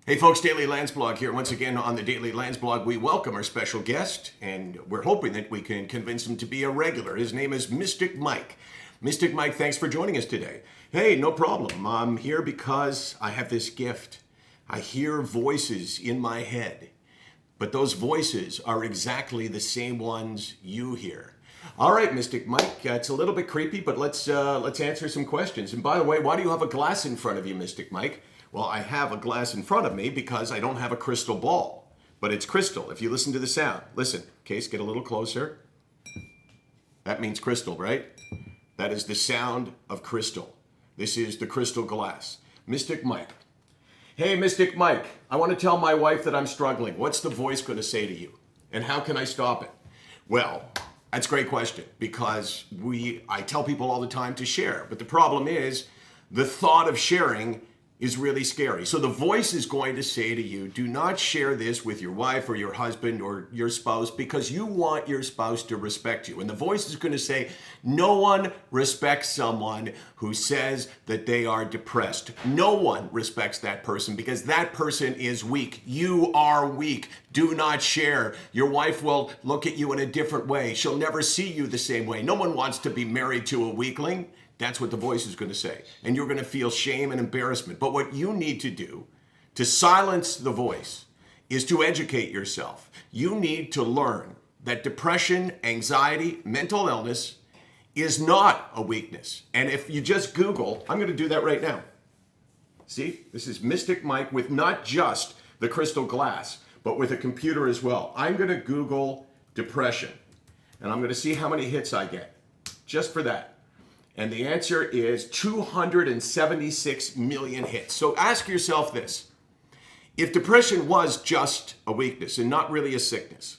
Hey folks, Daily Landsblog here. Once again on the Daily Landsblog, we welcome our special guest, and we're hoping that we can convince him to be a regular. His name is Mystic Mike. Mystic Mike, thanks for joining us today. Hey, no problem. I'm here because I have this gift. I hear voices in my head, but those voices are exactly the same ones you hear. All right, Mystic Mike, it's a little bit creepy, but let's answer some questions. And by the way, why do you have a glass in front of you, Mystic Mike? Well, I have a glass in front of me because I don't have a crystal ball, but it's crystal. If you listen to the sound, listen, Case, get a little closer. That means crystal, right? That is the sound of crystal. This is the crystal glass. Mystic Mike. Hey, Mystic Mike, I want to tell my wife that I'm struggling. What's the voice going to say to you? And how can I stop it? Well, that's a great question because I tell people all the time to share, but the problem is the thought of sharing is really scary. So the voice is going to say to you, do not share this with your wife or your husband or your spouse because you want your spouse to respect you. And the voice is going to say, no one respects someone who says that they are depressed. No one respects that person because that person is weak. You are weak. Do not share. Your wife will look at you in a different way. She'll never see you the same way. No one wants to be married to a weakling. That's what the voice is going to say. And you're going to feel shame and embarrassment. But what you need to do to silence the voice is to educate yourself. You need to learn that depression, anxiety, mental illness is not a weakness. And if you just Google, I'm going to do that right now. See, this is Mystic Mike with not just the crystal glass, but with a computer as well. I'm going to Google depression, and I'm going to see how many hits I get just for that. And the answer is 276 million hits. So ask yourself this. If depression was just a weakness and not really a sickness,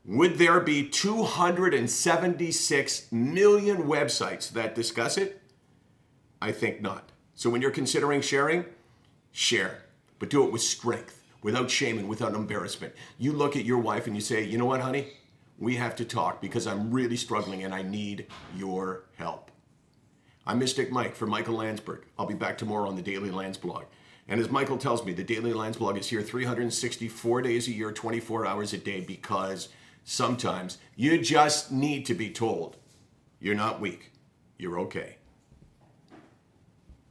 would there be 276 million websites that discuss it? I think not. So when you're considering sharing, share. But do it with strength, without shame and without embarrassment. You look at your wife and you say, you know what, honey? We have to talk because I'm really struggling and I need your help. I'm Mystic Mike for Michael Landsberg. I'll be back tomorrow on the Daily Landsblog. And as Michael tells me, the Daily Landsblog is here 364 days a year, 24 hours a day, because sometimes you just need to be told you're not weak. You're okay.